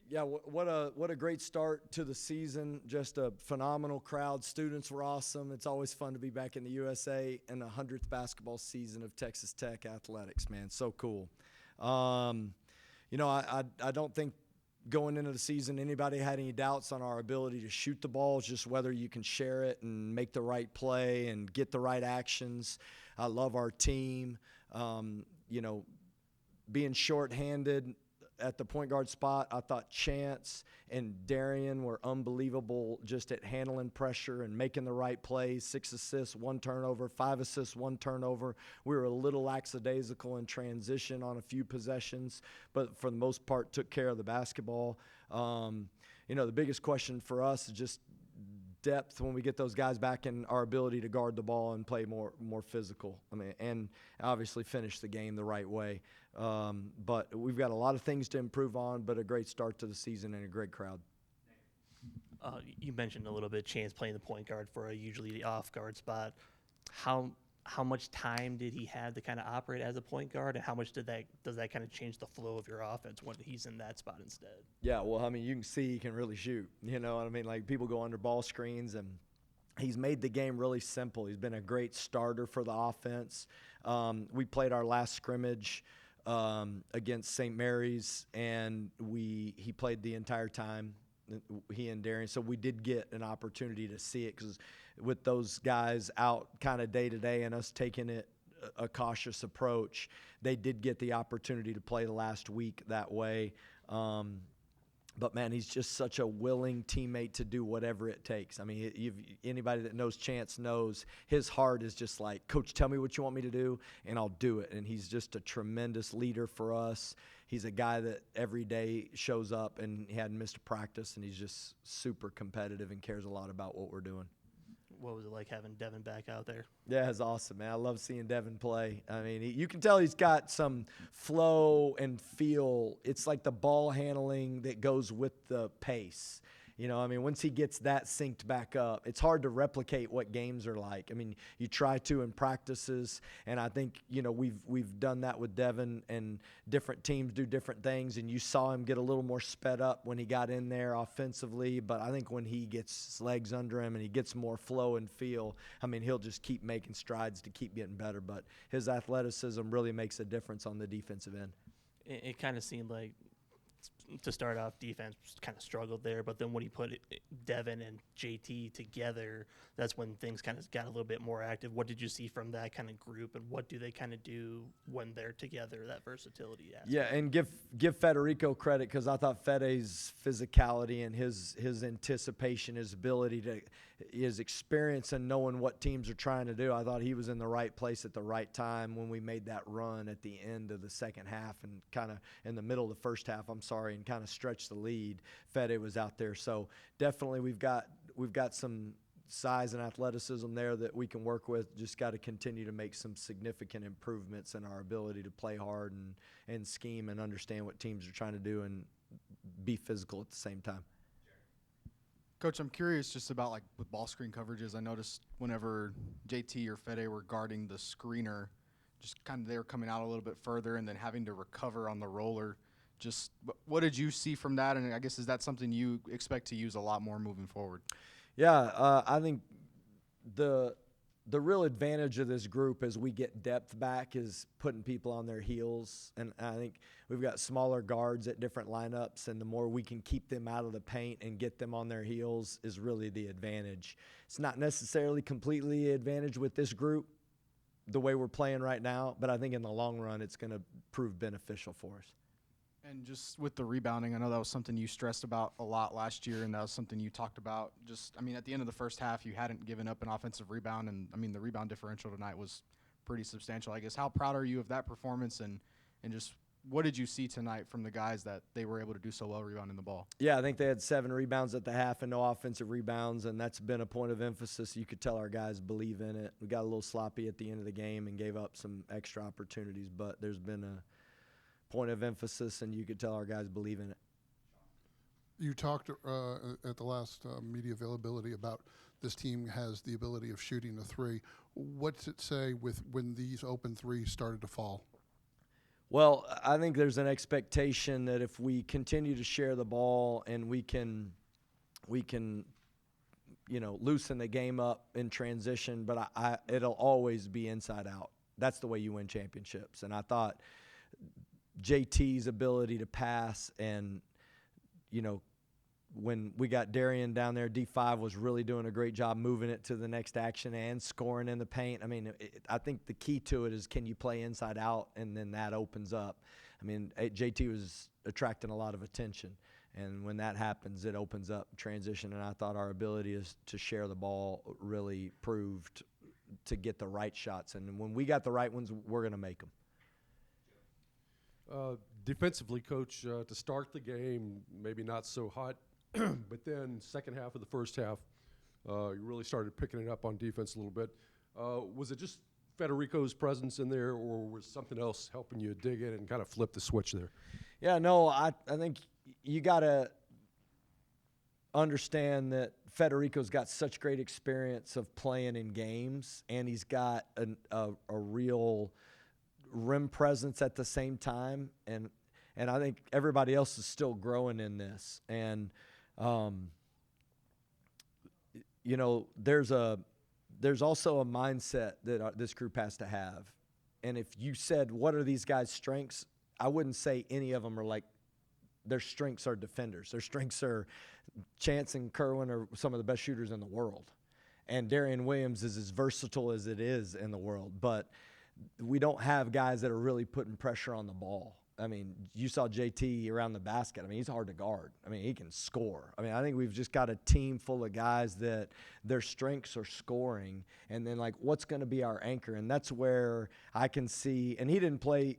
Yeah, what a great start to the season. Just a phenomenal crowd. Students were awesome. It's always fun to be back in the USA in the 100th basketball season of Texas Tech athletics, man. So cool. I don't think going into the season anybody had any doubts on our ability to shoot the ball. It's just whether you can share it and make the right play and get the right actions. I love our team. Being shorthanded at the point guard spot, I thought Chance and Darian were unbelievable just at handling pressure and making the right plays. 6 assists, 1 turnover, 5 assists, 1 turnover. We were a little lackadaisical in transition on a few possessions, but for the most part took care of the basketball. The biggest question for us is just depth when we get those guys back and our ability to guard the ball and play more physical. And obviously finish the game the right way. But we've got a lot of things to improve on, but a great start to the season and a great crowd. You mentioned a little bit Chance playing the point guard for usually the off guard spot. How much time did he have to kind of operate as a point guard, and how much does that kind of change the flow of your offense when he's in that spot instead? Yeah, well, you can see he can really shoot. You know what I mean? Like, people go under ball screens, and he's made the game really simple. He's been a great starter for the offense. We played our last scrimmage against St. Mary's, and he played the entire time, he and Darian. So we did get an opportunity to see it, because with those guys out kind of day to day and us taking it a cautious approach, they did get the opportunity to play the last week that way. But, man, he's just such a willing teammate to do whatever it takes. I mean, anybody that knows Chance knows his heart is just like, Coach, tell me what you want me to do, and I'll do it. And he's just a tremendous leader for us. He's a guy that every day shows up, and he hadn't missed a practice, and he's just super competitive and cares a lot about what we're doing. What was it like having Devon back out there? Yeah, it's awesome, man. I love seeing Devon play. I mean, you can tell he's got some flow and feel. It's like the ball handling that goes with the pace. Once he gets that synced back up, it's hard to replicate what games are like. I mean, you try to in practices, and I think, we've done that with Devon, and different teams do different things, and you saw him get a little more sped up when he got in there offensively. But I think when he gets his legs under him and he gets more flow and feel, he'll just keep making strides to keep getting better. But his athleticism really makes a difference on the defensive end. It kind of seemed like, to start off, defense kind of struggled there, but then when he put Devon and JT together, that's when things kind of got a little bit more active. What did you see from that kind of group, and what do they kind of do when they're together, that versatility aspect? Yeah, and give Federico credit, because I thought Fede's physicality and his anticipation, his ability to, his experience and knowing what teams are trying to do, I thought he was in the right place at the right time when we made that run at the end of the second half, and kind of in the middle of the first half, and kind of stretched the lead. Fede was out there. So definitely we've got some size and athleticism there that we can work with. Just got to continue to make some significant improvements in our ability to play hard and scheme and understand what teams are trying to do and be physical at the same time. Coach, I'm curious just about, like, with ball screen coverages. I noticed whenever JT or Fede were guarding the screener, just kind of they were coming out a little bit further and then having to recover on the roller. Just what did you see from that? And I guess, is that something you expect to use a lot more moving forward? Yeah, I think the real advantage of this group as we get depth back is putting people on their heels. And I think we've got smaller guards at different lineups, and the more we can keep them out of the paint and get them on their heels is really the advantage. It's not necessarily completely the advantage with this group, the way we're playing right now, but I think in the long run it's going to prove beneficial for us. And just with the rebounding, I know that was something you stressed about a lot last year, and that was something you talked about. At the end of the first half, you hadn't given up an offensive rebound, and, the rebound differential tonight was pretty substantial. I guess, how proud are you of that performance, and just what did you see tonight from the guys that they were able to do so well rebounding the ball? Yeah, I think they had 7 rebounds at the half and no offensive rebounds, and that's been a point of emphasis. You could tell our guys believe in it. We got a little sloppy at the end of the game and gave up some extra opportunities, but there's been a point of emphasis, and you could tell our guys believe in it. You talked at the last media availability about this team has the ability of shooting a 3. What's it say with when these open threes started to fall? Well, I think there's an expectation that if we continue to share the ball and we can loosen the game up in transition, but it'll always be inside out. That's the way you win championships. And I thought JT's ability to pass and, when we got Darian down there, D5 was really doing a great job moving it to the next action and scoring in the paint. I mean, I think the key to it is, can you play inside out, and then that opens up. I mean, JT was attracting a lot of attention, and when that happens, it opens up transition, and I thought our ability to share the ball really proved to get the right shots, and when we got the right ones, we're going to make them. Defensively, Coach, to start the game, maybe not so hot, but then second half of the first half, you really started picking it up on defense a little bit. Was it just Federico's presence in there, or was something else helping you dig in and kind of flip the switch there? Yeah, no, I think you got to understand that Federico's got such great experience of playing in games, and he's got a real rim presence at the same time, and I think everybody else is still growing in this. And there's also a mindset that this group has to have. And if you said, what are these guys' strengths, I wouldn't say any of them are like, their strengths are defenders. Their strengths are Chance and Kerwin are some of the best shooters in the world. And Darian Williams is as versatile as it is in the world. But we don't have guys that are really putting pressure on the ball. I mean, you saw JT around the basket. I mean, he's hard to guard. I mean, he can score. I mean, I think we've just got a team full of guys that their strengths are scoring, and then, like, what's going to be our anchor? And that's where I can see, and he didn't play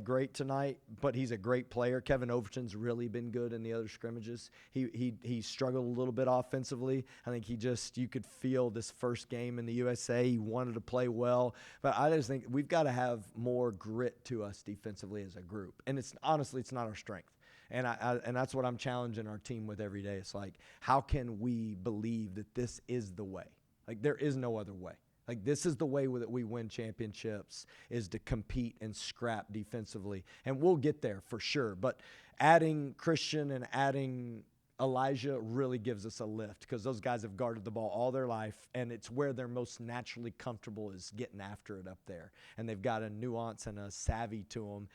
great tonight, but he's a great player. Kevin Overton's really been good in the other scrimmages. He struggled a little bit offensively. I think you could feel this first game in the USA, he wanted to play well. But I just think we've got to have more grit to us defensively as a group. And it's honestly, it's not our strength. And and that's what I'm challenging our team with every day. It's like, how can we believe that this is the way? Like, there is no other way. Like, this is the way that we win championships, is to compete and scrap defensively. And we'll get there for sure. But adding Christian and adding Elijah really gives us a lift, because those guys have guarded the ball all their life, and it's where they're most naturally comfortable, is getting after it up there. And they've got a nuance and a savvy to them.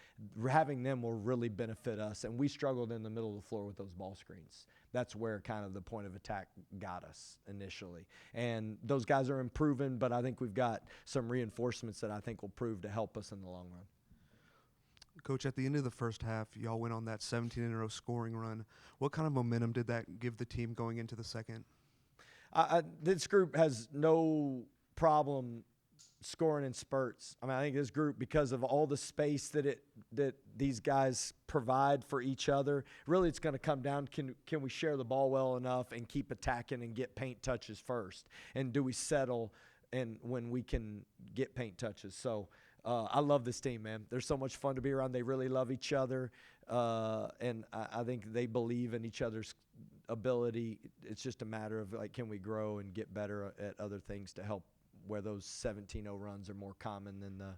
Having them will really benefit us, and we struggled in the middle of the floor with those ball screens. That's where kind of the point of attack got us initially. And those guys are improving, but I think we've got some reinforcements that I think will prove to help us in the long run. Coach, at the end of the first half, y'all went on that 17-in-a-row scoring run. What kind of momentum did that give the team going into the second? This group has no problem scoring in spurts. I mean, I think this group, because of all the space that these guys provide for each other, really it's going to come down, can we share the ball well enough and keep attacking and get paint touches first? And do we settle when we can get paint touches? So I love this team, man. They're so much fun to be around. They really love each other, and I think they believe in each other's ability. It's just a matter of, like, can we grow and get better at other things to help where those 17-0 runs are more common than the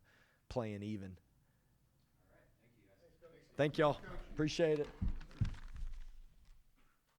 playing even. All right, thank you. Thank y'all. Appreciate it.